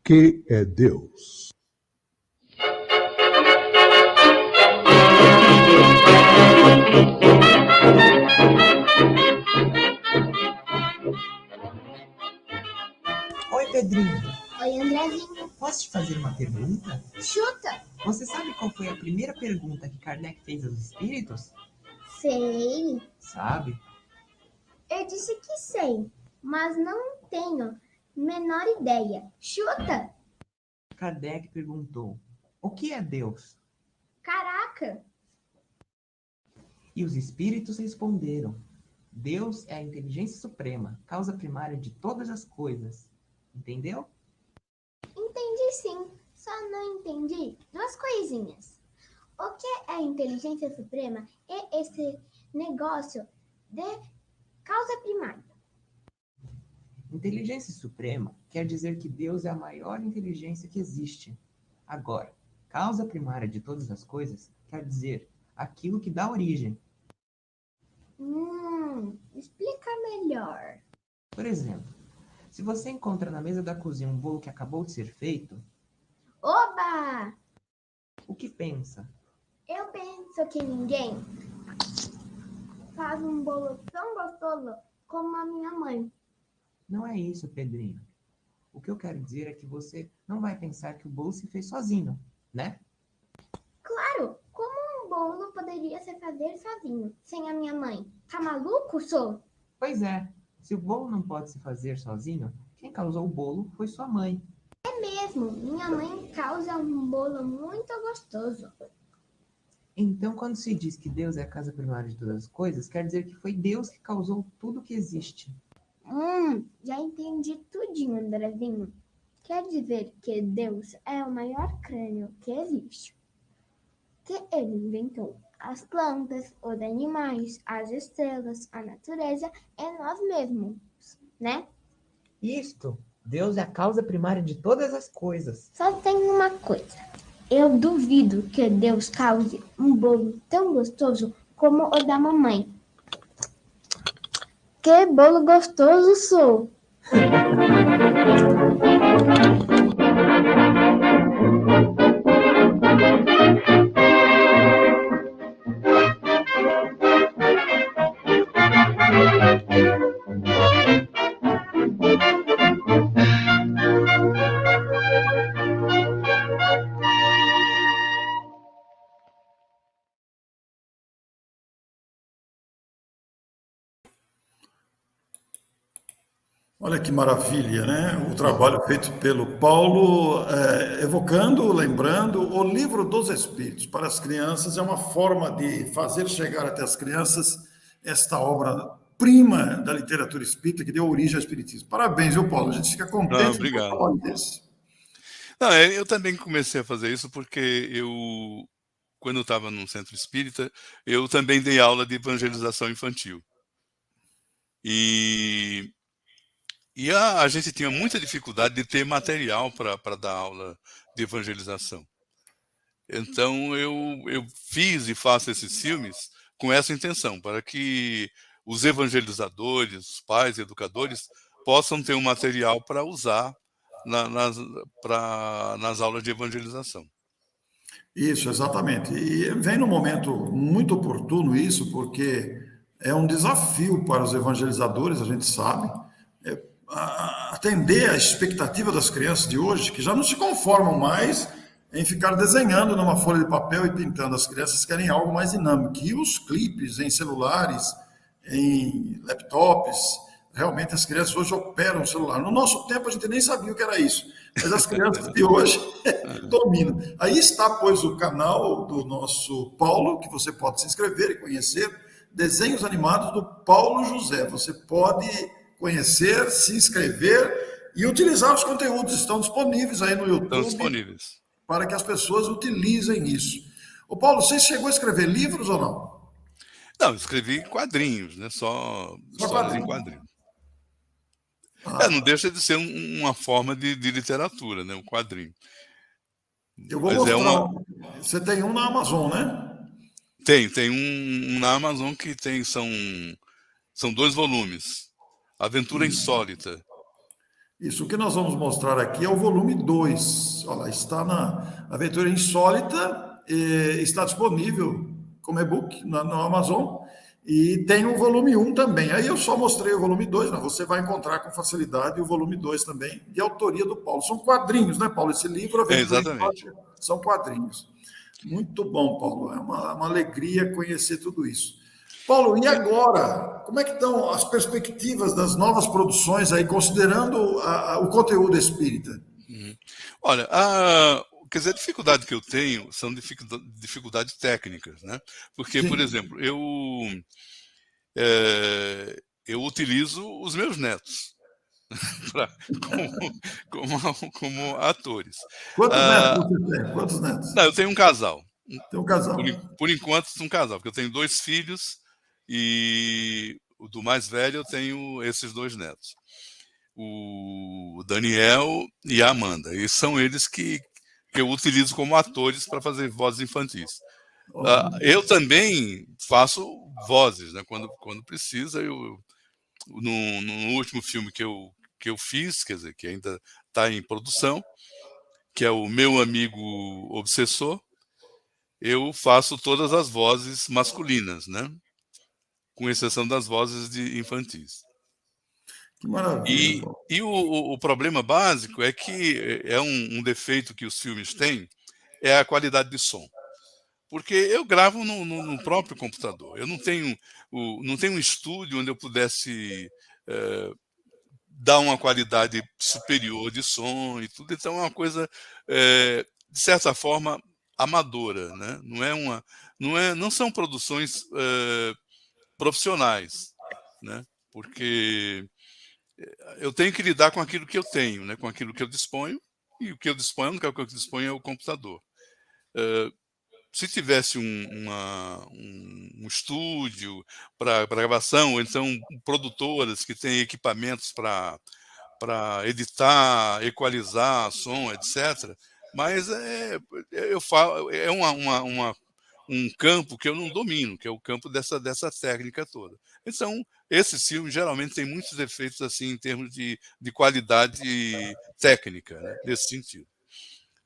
S5: Que é Deus?
S6: Oi, Pedrinho.
S7: Oi, Andrezinho.
S6: Posso te fazer uma pergunta?
S7: Chuta.
S6: Você sabe qual foi a primeira pergunta que Kardec fez aos espíritos?
S7: Sei.
S6: Sabe?
S7: Eu disse que sei, mas não tenho menor ideia. Chuta.
S6: Kardec perguntou: o que é Deus?
S7: Caraca.
S6: E os espíritos responderam: Deus é a inteligência suprema, causa primária de todas as coisas. Entendeu?
S7: Entendi sim, só não entendi 2 coisinhas. O que é a inteligência suprema e esse negócio de causa primária?
S6: Inteligência suprema quer dizer que Deus é a maior inteligência que existe. Agora, causa primária de todas as coisas quer dizer aquilo que dá origem.
S7: Explica melhor.
S6: Por exemplo, Se você encontra na mesa da cozinha um bolo que acabou de ser feito,
S7: Oba!
S6: o que pensa?
S7: Eu penso que ninguém faz um bolo tão gostoso como a minha mãe.
S6: Não é isso, Pedrinho. O que eu quero dizer é que você não vai pensar que o bolo se fez sozinho, né?
S7: Claro, como um bolo poderia se fazer sozinho, sem a minha mãe? Tá maluco, sou?
S6: Pois é, se o bolo não pode se fazer sozinho, quem causou o bolo foi sua mãe.
S7: Mesmo, minha mãe causa um bolo muito gostoso.
S6: Então, quando se diz que Deus é a causa primária de todas as coisas, quer dizer que foi Deus que causou tudo que existe.
S7: Já entendi tudinho, Andrezinho. Quer dizer que Deus é o maior crânio que existe. Que ele inventou as plantas, os animais, as estrelas, a natureza e nós mesmos, né?
S6: Isto, Deus é a causa primária de todas as coisas.
S7: Só tem uma coisa. Eu duvido que Deus cause um bolo tão gostoso como o da mamãe. Que bolo gostoso sou!
S3: Olha que maravilha, né? O trabalho feito pelo Paulo, evocando, lembrando o livro dos Espíritos para as crianças, é uma forma de fazer chegar até as crianças esta obra-prima da literatura espírita que deu origem ao Espiritismo. Parabéns, viu, Paulo? A gente fica contente com um
S4: Obrigado.
S3: trabalho desse.
S4: Não, eu também comecei a fazer isso porque quando eu estava num centro espírita, eu também dei aula de evangelização infantil. E a gente tinha muita dificuldade de ter material para dar aula de evangelização. Então, eu fiz e faço esses filmes com essa intenção, para que os evangelizadores, os pais, educadores, possam ter um material para usar nas aulas de evangelização.
S3: Isso, exatamente. E vem num momento muito oportuno isso, porque é um desafio para os evangelizadores, a gente sabe, atender à expectativa das crianças de hoje, que já não se conformam mais em ficar desenhando numa folha de papel e pintando. As crianças querem algo mais dinâmico. E os clipes em celulares, em laptops, realmente as crianças hoje operam o celular. No nosso tempo a gente nem sabia o que era isso, mas as crianças de hoje dominam. Aí está, pois, o canal do nosso Paulo, que você pode se inscrever e conhecer, Desenhos Animados do Paulo José. Você pode conhecer, se inscrever e utilizar os conteúdos. Estão disponíveis aí no YouTube.
S4: Estão disponíveis.
S3: Para que as pessoas utilizem isso. Ô Paulo, você chegou a escrever livros ou não?
S4: Não, eu escrevi quadrinhos, né? Só em quadrinhos. Não deixa de ser uma forma de literatura, né? Um quadrinho.
S3: Eu vou mostrar. Você tem um na Amazon, né?
S4: Tem um na Amazon que são 2 volumes. Aventura Insólita.
S3: Isso, o que nós vamos mostrar aqui é o volume 2. Olha lá, está na Aventura Insólita, está disponível como e-book no Amazon, e tem o volume 1 também. Aí eu só mostrei o volume 2, né? Você vai encontrar com facilidade o volume 2 também, de autoria do Paulo. São quadrinhos, né, Paulo? Esse livro, Aventura Insólita, são quadrinhos. Muito bom, Paulo. É uma alegria conhecer tudo isso. Paulo, e agora? Como é que estão as perspectivas das novas produções aí, considerando o conteúdo espírita?
S4: Olha, quer dizer, a dificuldade que eu tenho são dificuldades técnicas, né? Porque, por exemplo, eu utilizo os meus netos como atores.
S3: Quantos netos você tem? Quantos netos?
S4: Não, eu tenho um casal.
S3: Tem um casal.
S4: Por enquanto, um casal, porque eu tenho 2 filhos e do mais velho eu tenho esses 2 netos. O Daniel e a Amanda. E são eles que eu utilizo como atores para fazer vozes infantis. Eu também faço vozes, né? Quando precisa. No último filme que eu que eu fiz, quer dizer, que ainda está em produção, que é o Meu Amigo Obsessor, eu faço todas as vozes masculinas, né? Com exceção das vozes infantis.
S3: Que maravilha,
S4: E,
S3: Paulo.
S4: e o problema básico é que é um defeito que os filmes têm, é a qualidade de som. Porque eu gravo no próprio computador. Eu não tenho um estúdio onde eu pudesse dar uma qualidade superior de som e tudo. Então é uma coisa, de certa forma, amadora, né? Não são produções profissionais, né? Porque eu tenho que lidar com aquilo que eu tenho, né? Com aquilo que eu disponho, e o que eu disponho, a única coisa que eu disponho é o computador. Se tivesse um estúdio para gravação, ou então produtoras que têm equipamentos para editar, equalizar som, etc. Mas eu falo, é um campo que eu não domino, que é o campo dessa técnica toda. Então, esses filmes geralmente têm muitos efeitos assim em termos de qualidade técnica, né, nesse sentido,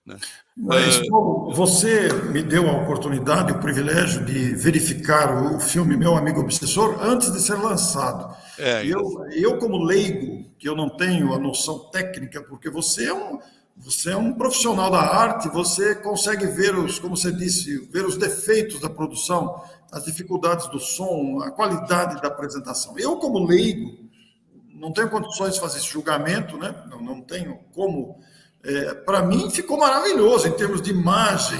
S4: né?
S3: Mas, Paulo, você me deu a oportunidade, o privilégio de verificar o filme Meu Amigo Obsessor antes de ser lançado. E eu, como leigo, que eu não tenho a noção técnica, porque você é um profissional da arte, você consegue ver como você disse, ver os defeitos da produção, as dificuldades do som, a qualidade da apresentação. Eu, como leigo, não tenho condições de fazer esse julgamento, né? Não tenho como. Para mim ficou maravilhoso em termos de imagem,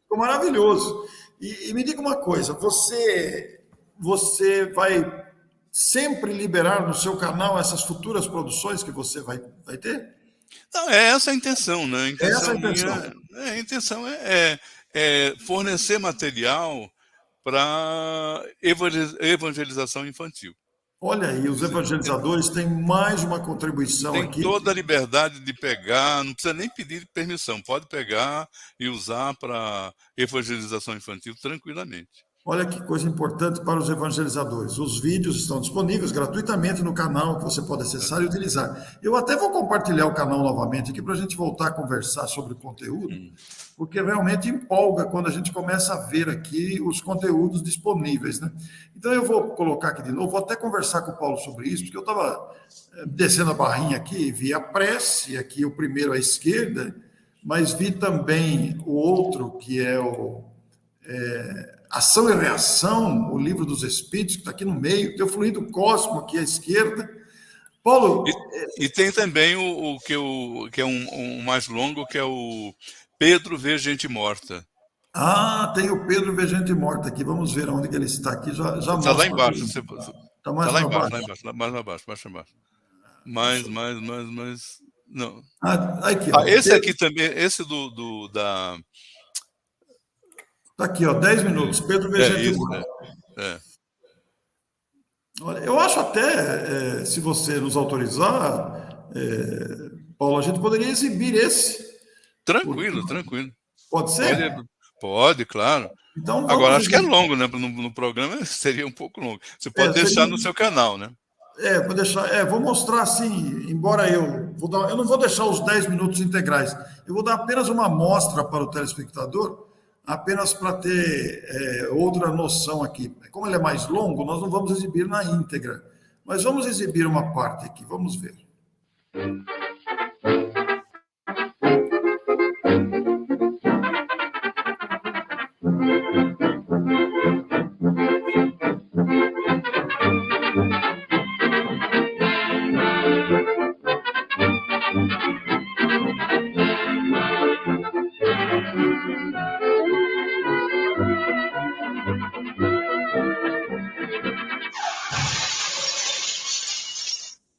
S3: ficou maravilhoso. E me diga uma coisa, você vai sempre liberar no seu canal essas futuras produções que você vai ter?
S4: Não, é essa a intenção, né?
S3: Essa é a intenção.
S4: A intenção é fornecer material para evangelização infantil.
S3: Olha aí, os evangelizadores têm mais uma contribuição
S4: Tem
S3: aqui.
S4: toda a liberdade de pegar, não precisa nem pedir permissão, pode pegar e usar para evangelização infantil tranquilamente.
S3: Olha que coisa importante para os evangelizadores. Os vídeos estão disponíveis gratuitamente no canal, que você pode acessar e utilizar. Eu até vou compartilhar o canal novamente aqui para a gente voltar a conversar sobre o conteúdo, porque realmente empolga quando a gente começa a ver aqui os conteúdos disponíveis, né? Então eu vou colocar aqui de novo, vou até conversar com o Paulo sobre isso, porque eu estava descendo a barrinha aqui, vi a prece, aqui o primeiro à esquerda, mas vi também o outro, que é o Ação e Reação, o Livro dos Espíritos, que está aqui no meio, tem o Fluido Cósmico aqui à esquerda. Paulo...
S4: E tem também o que é um mais longo, que é o Pedro Vê Gente Morta.
S3: Ah, tem o Pedro Vê Gente Morta aqui, vamos ver onde que ele está aqui, já
S4: está lá embaixo.
S3: Está mais lá embaixo.
S4: Mais abaixo. Mais, não.
S3: Aqui, ó,
S4: esse aqui também, esse da...
S3: Está aqui, ó, 10 minutos. Pedro Vê Gente Morta. Olha, eu acho até, se você nos autorizar, Paulo, a gente poderia exibir esse.
S4: Tranquilo.
S3: Pode ser?
S4: Pode, claro.
S3: Então,
S4: agora, acho que é longo, né? No programa seria um pouco longo. Você pode deixar no seu canal, né?
S3: Vou deixar. Vou mostrar assim, embora eu não vou deixar os 10 minutos integrais. Eu vou dar apenas uma amostra para o telespectador, apenas para ter outra noção aqui. Como ele é mais longo, nós não vamos exibir na íntegra, mas vamos exibir uma parte aqui. Vamos ver.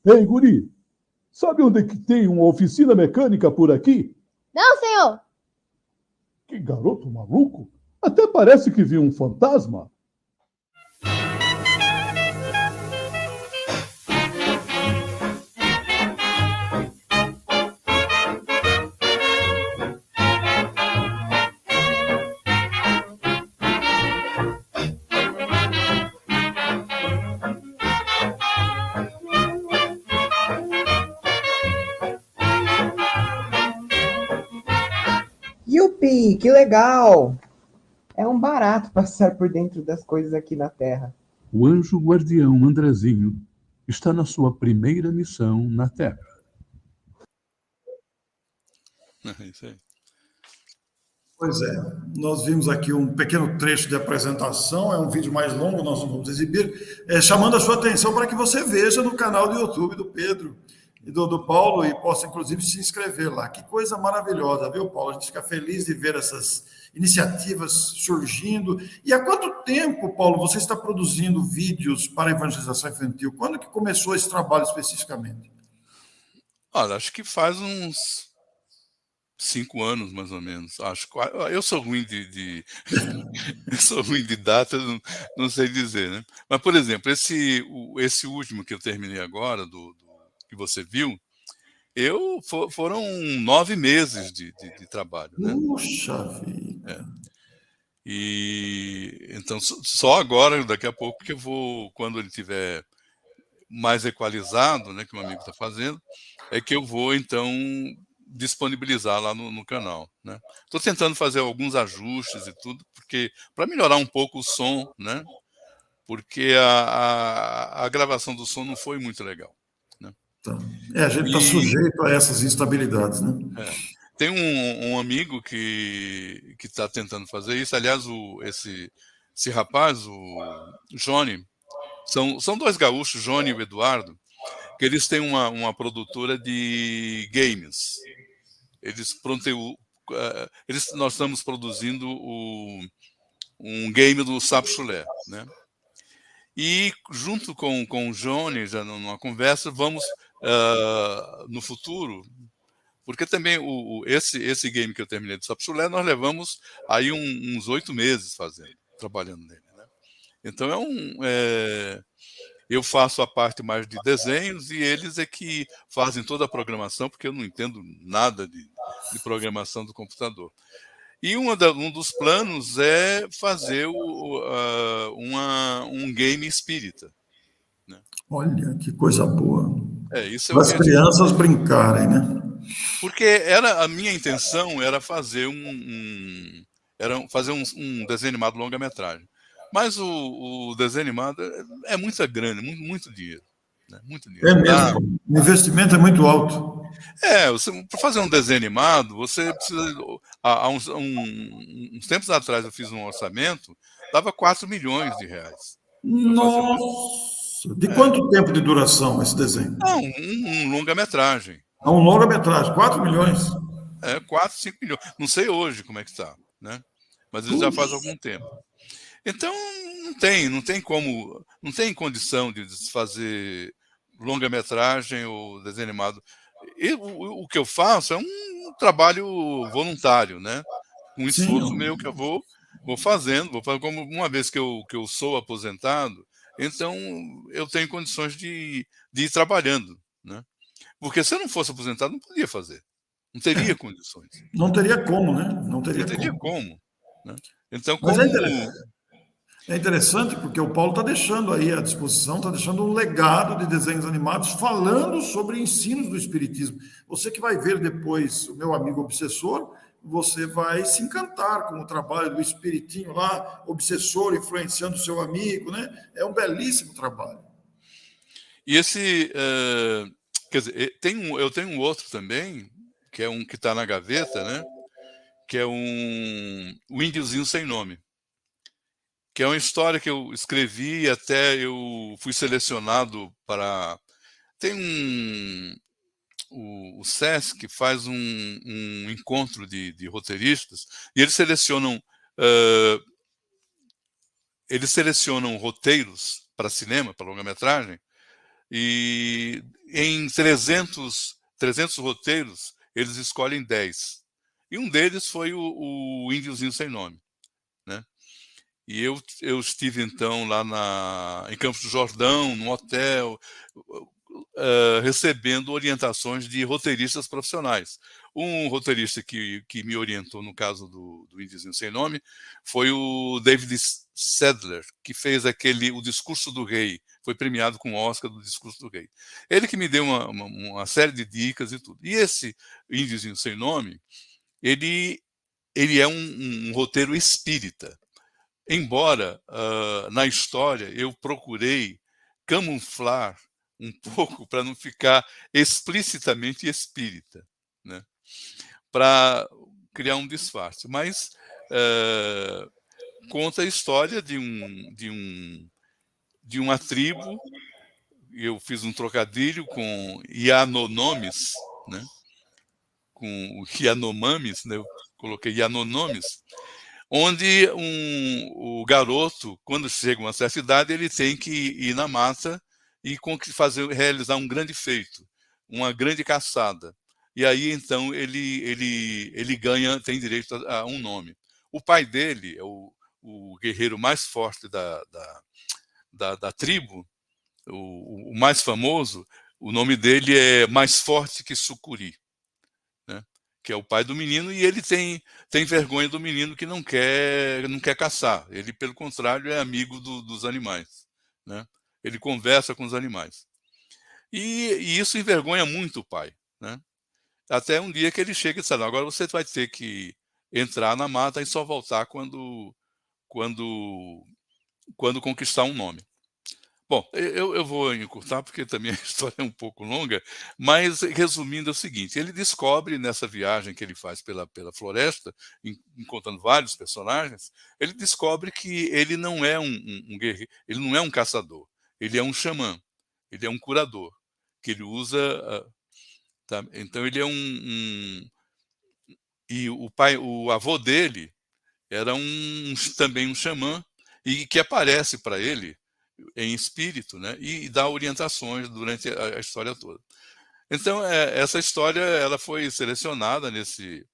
S5: Ei, guri, sabe onde é que tem uma oficina mecânica por aqui?
S8: Não, senhor.
S5: Que garoto maluco. Até parece que viu um fantasma.
S6: Ui, que legal! É um barato passar por dentro das coisas aqui na Terra.
S5: O anjo guardião Andrezinho está na sua primeira missão na Terra.
S4: Isso aí.
S3: Pois é, nós vimos aqui um pequeno trecho de apresentação, é um vídeo mais longo, nós não vamos exibir, chamando a sua atenção para que você veja no canal do YouTube do Pedro e do Paulo e possa, inclusive, se inscrever lá. Que coisa maravilhosa, viu, Paulo? A gente fica feliz de ver essas iniciativas surgindo. E há quanto tempo, Paulo, você está produzindo vídeos para a evangelização infantil? Quando que começou esse trabalho especificamente?
S4: Olha, acho que faz uns 5 anos, mais ou menos. Acho. Eu sou ruim eu sou ruim de data, não sei dizer, né? Mas, por exemplo, esse último que eu terminei agora, que você viu, foram 9 meses de trabalho, né?
S3: Puxa vida!
S4: E então só agora, daqui a pouco, que eu vou, quando ele tiver mais equalizado, né, que o meu amigo está fazendo, é que eu vou então disponibilizar lá no canal, né? Estou tentando fazer alguns ajustes e tudo, porque para melhorar um pouco o som, né? Porque a gravação do som não foi muito legal, né?
S3: Tá. A gente está
S4: E
S3: sujeito a essas instabilidades, né?
S4: tem um amigo que está tentando fazer isso. Aliás, esse rapaz, o Johnny, são 2 gaúchos, Johnny e o Eduardo, que eles têm uma produtora de games. Nós estamos produzindo um game do Sapo Chulé, né? E junto com o Johnny, já numa conversa, vamos no futuro, porque também esse game que eu terminei do Sapo Chulé, nós levamos aí uns 8 meses trabalhando nele, né? Então eu faço a parte mais de desenhos e eles é que fazem toda a programação, porque eu não entendo nada de programação do computador. E um dos planos é fazer um game espírita, né?
S3: Olha, que coisa boa.
S4: Isso é o
S3: Para as
S4: objetivo.
S3: crianças brincarem, né?
S4: Porque a minha intenção era fazer um desenho animado longa-metragem. Mas o desenho animado é muito grande, muito dinheiro. Né? Muito dinheiro.
S3: É mesmo. O investimento é muito alto.
S4: Para fazer um desenho animado, você precisa. Há uns tempos atrás eu fiz um orçamento, dava 4 milhões de reais.
S3: Nossa! De quanto tempo de duração esse desenho?
S4: Não, um longa-metragem.
S3: Um longa-metragem, 4 milhões.
S4: 4, 5 milhões. Não sei hoje como é que está, né? Mas ele já faz algum tempo. Então não tem condição de fazer longa-metragem ou desenho animado. O que eu faço é um trabalho voluntário, né? Um esforço meu que eu vou fazendo, como uma vez que eu sou aposentado, então eu tenho condições de ir trabalhando, né? Porque se eu não fosse aposentado, não podia fazer. Não teria condições.
S3: Não teria como, né? Não teria
S4: como. Né? Então,
S3: Mas é interessante porque o Paulo está deixando aí à disposição, está deixando um legado de desenhos animados falando sobre ensinos do Espiritismo. Você que vai ver depois o meu amigo obsessor, você vai se encantar com o trabalho do Espiritinho lá, obsessor, influenciando o seu amigo, né? É um belíssimo trabalho.
S4: E quer dizer, eu tenho um outro também, que é um que está na gaveta, né? Que é o Índiozinho Sem Nome, que é uma história que eu escrevi, até eu fui selecionado para... Tem o SESC faz um encontro de roteiristas, e eles selecionam roteiros para cinema, para longa-metragem, e em 300 roteiros, eles escolhem 10. E um deles foi o Índiozinho Sem Nome, né? E eu estive, então, lá em Campos do Jordão, num hotel, recebendo orientações de roteiristas profissionais. Um roteirista que me orientou, no caso do Índiozinho Sem Nome, foi o David Sadler, que fez O Discurso do Rei. Foi premiado com o Oscar do Discurso do Rei. Ele que me deu uma série de dicas e tudo. E esse Índiozinho Sem Nome, ele ele é um roteiro espírita. Embora na história eu procurei camuflar um pouco para não ficar explicitamente espírita, né? Para criar um disfarce. Mas conta a história de uma tribo. Eu fiz um trocadilho com Yanonomis, né? Com o Yanomamis, né? Eu coloquei Yanonomis, onde o garoto, quando chega a uma certa idade, ele tem que ir na mata e realizar um grande feito, uma grande caçada. E aí, então, ele tem direito a um nome. O pai dele é o guerreiro mais forte da tribo, o mais famoso. O nome dele é Mais Forte que Sucuri, né? Que é o pai do menino, e ele tem vergonha do menino que não quer caçar. Ele, pelo contrário, é amigo dos animais, né? Ele conversa com os animais. E isso envergonha muito o pai, né? Até um dia que ele chega e diz: agora você vai ter que entrar na mata e só voltar quando conquistar um nome. Bom, eu vou encurtar porque também a história é um pouco longa, mas resumindo é o seguinte: ele descobre nessa viagem que ele faz pela floresta, encontrando vários personagens, ele descobre que ele não é um guerreiro, ele não é um caçador, ele é um xamã, ele é um curador, que ele usa... tá? Então ele é e o avô dele era também um xamã, e que aparece para ele em espírito, né? E dá orientações durante a história toda. Então, essa história ela foi selecionada nesse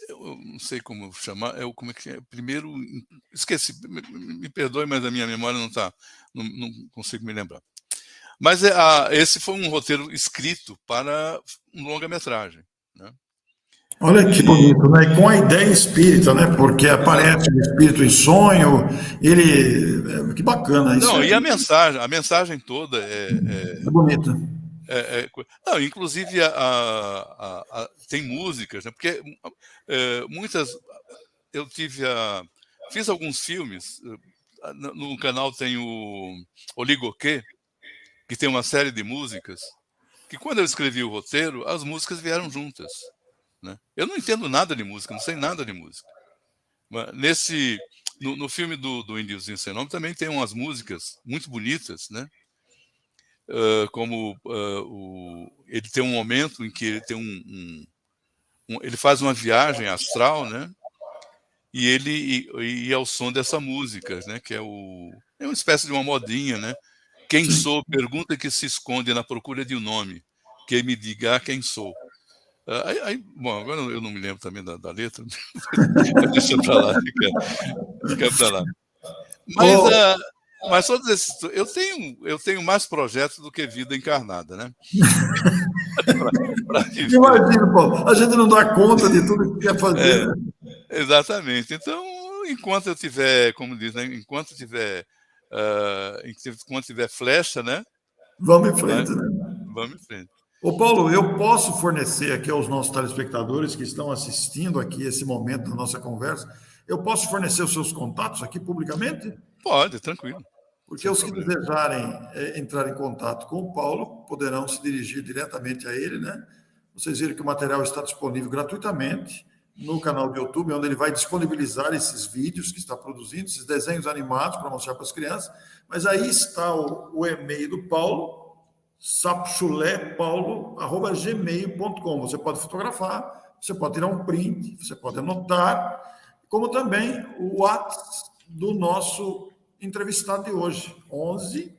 S4: eu não sei como chamar, como é que é? Primeiro, esqueci, me perdoe, mas a minha memória não consigo me lembrar. Mas esse foi um roteiro escrito para um longa-metragem, né?
S3: Olha que bonito, né? Com a ideia espírita, né? Porque aparece o espírito em sonho, que bacana isso.
S4: Não, e a mensagem toda
S3: é bonita.
S4: Não, inclusive tem músicas, né? Porque muitas eu fiz alguns filmes. No canal tem o Oligoquê, que tem uma série de músicas que, quando eu escrevi o roteiro, as músicas vieram juntas, né? Eu não entendo nada de música, não sei nada de música. Mas no filme do Índiozinho Sem Nome também tem umas músicas muito bonitas, né? Como ele tem um momento em que ele tem ele faz uma viagem astral, né? E ele ao som dessa música, né? Que é uma espécie de uma modinha, né? Quem sou? Pergunta que se esconde na procura de um nome. Que me diga quem sou. Bom, agora eu não me lembro também da letra. Deixa para lá, fica para lá. Mas todos esses, eu tenho mais projetos do que vida encarnada, né?
S3: Imagina, Paulo, a gente não dá conta de tudo que quer fazer. Né?
S4: Exatamente. Então, enquanto eu tiver, como diz, né? Enquanto tiver flecha, né?
S3: Vamos em frente, né?
S4: Vamos em frente.
S3: Ô Paulo, eu posso fornecer aqui aos nossos telespectadores que estão assistindo aqui esse momento da nossa conversa, eu posso fornecer os seus contatos aqui publicamente?
S4: Pode, tranquilo.
S3: Porque os que desejarem entrar em contato com o Paulo poderão se dirigir diretamente a ele, né? Vocês viram que o material está disponível gratuitamente no canal do YouTube, onde ele vai disponibilizar esses vídeos que está produzindo, esses desenhos animados para mostrar para as crianças. Mas aí está o e-mail do Paulo, sapchulepaulo@gmail.com. Você pode fotografar, você pode tirar um print, você pode anotar, como também o WhatsApp do nosso entrevistado de hoje, 11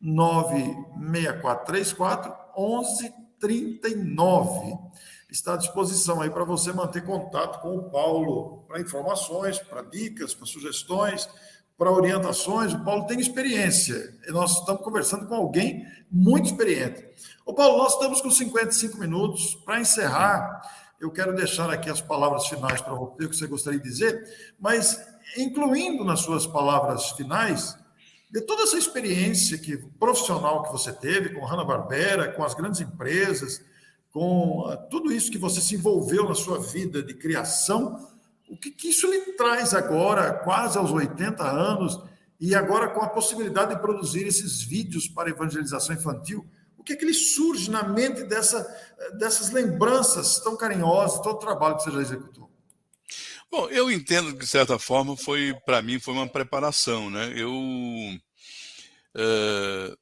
S3: 96434 1139. Está à disposição aí para você manter contato com o Paulo, para informações, para dicas, para sugestões, para orientações. O Paulo tem experiência, e nós estamos conversando com alguém muito experiente. Ô Paulo, nós estamos com 55 minutos. Para encerrar, eu quero deixar aqui as palavras finais para você, o que você gostaria de dizer, mas incluindo nas suas palavras finais, de toda essa experiência profissional que você teve com Hanna-Barbera, com as grandes empresas, com tudo isso que você se envolveu na sua vida de criação, o que isso lhe traz agora, quase aos 80 anos, e agora com a possibilidade de produzir esses vídeos para evangelização infantil? O que lhe surge na mente dessas lembranças tão carinhosas, todo o trabalho que você já executou?
S4: Bom, eu entendo que, de certa forma, para mim, foi uma preparação, né?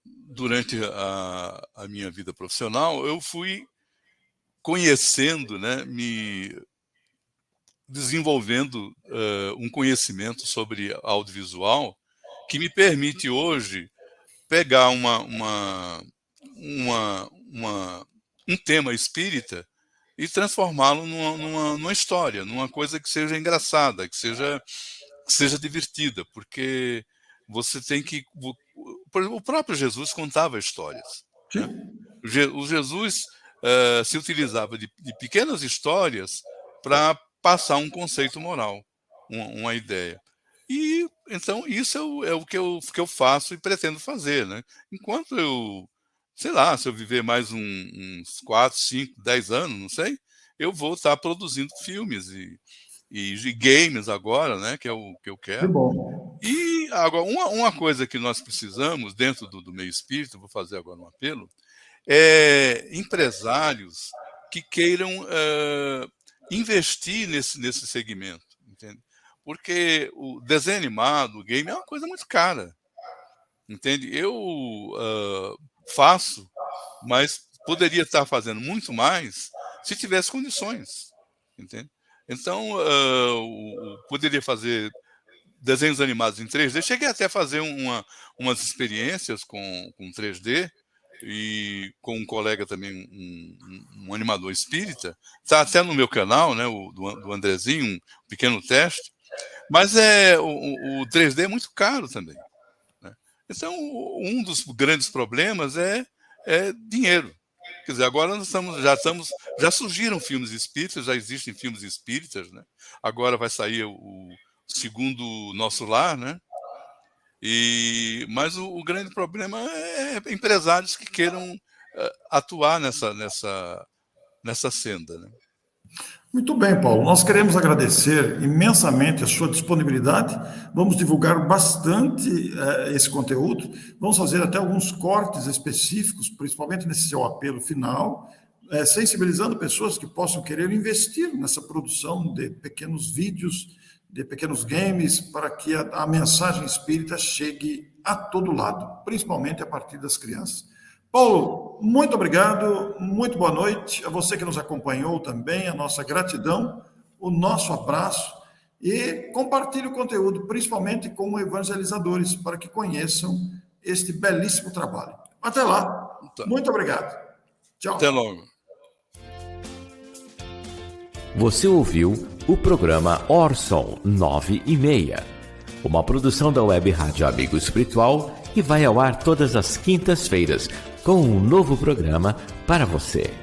S4: Durante a minha vida profissional, eu fui conhecendo, né, me desenvolvendo um conhecimento sobre audiovisual que me permite hoje pegar um tema espírita e transformá-lo numa história, numa coisa que seja engraçada, que seja divertida, porque você tem que... O próprio Jesus contava histórias, né? O Jesus se utilizava de pequenas histórias para passar um conceito moral, uma ideia. E então isso é o que eu faço e pretendo fazer, né? Enquanto sei lá, se eu viver mais uns 4, 5, 10 anos, não sei, eu vou estar produzindo filmes e games agora, né? Que é o que eu quero.
S3: Que bom.
S4: E agora, uma coisa que nós precisamos dentro do meio espírita, vou fazer agora um apelo, é empresários que queiram investir nesse segmento, entende? Porque o desenho animado, o game, é uma coisa muito cara, entende? Eu faço, mas poderia estar fazendo muito mais se tivesse condições, entende? Então, poderia fazer desenhos animados em 3D. Cheguei até a fazer umas experiências com 3D, e com um colega também, um animador espírita, está até no meu canal, né, do Andrezinho, um pequeno teste, mas o 3D é muito caro também, né? Então, um dos grandes problemas é dinheiro. Quer dizer, agora já surgiram filmes espíritas, já existem filmes espíritas, né? Agora vai sair o segundo Nosso Lar, né? Mas o grande problema é empresários que queiram atuar nessa senda, né?
S3: Muito bem, Paulo. Nós queremos agradecer imensamente a sua disponibilidade. Vamos divulgar bastante esse conteúdo. Vamos fazer até alguns cortes específicos, principalmente nesse seu apelo final, sensibilizando pessoas que possam querer investir nessa produção de pequenos vídeos, de pequenos games, para que a mensagem espírita chegue a todo lado, principalmente a partir das crianças. Paulo, muito obrigado, muito boa noite. A você que nos acompanhou também, a nossa gratidão, o nosso abraço, e compartilhe o conteúdo, principalmente com evangelizadores, para que conheçam este belíssimo trabalho. Até lá. Muito obrigado. Tchau.
S4: Até logo.
S1: Você ouviu o programa Orson 9:30, uma produção da Web Rádio Amigo Espiritual, que vai ao ar todas as quintas-feiras com um novo programa para você.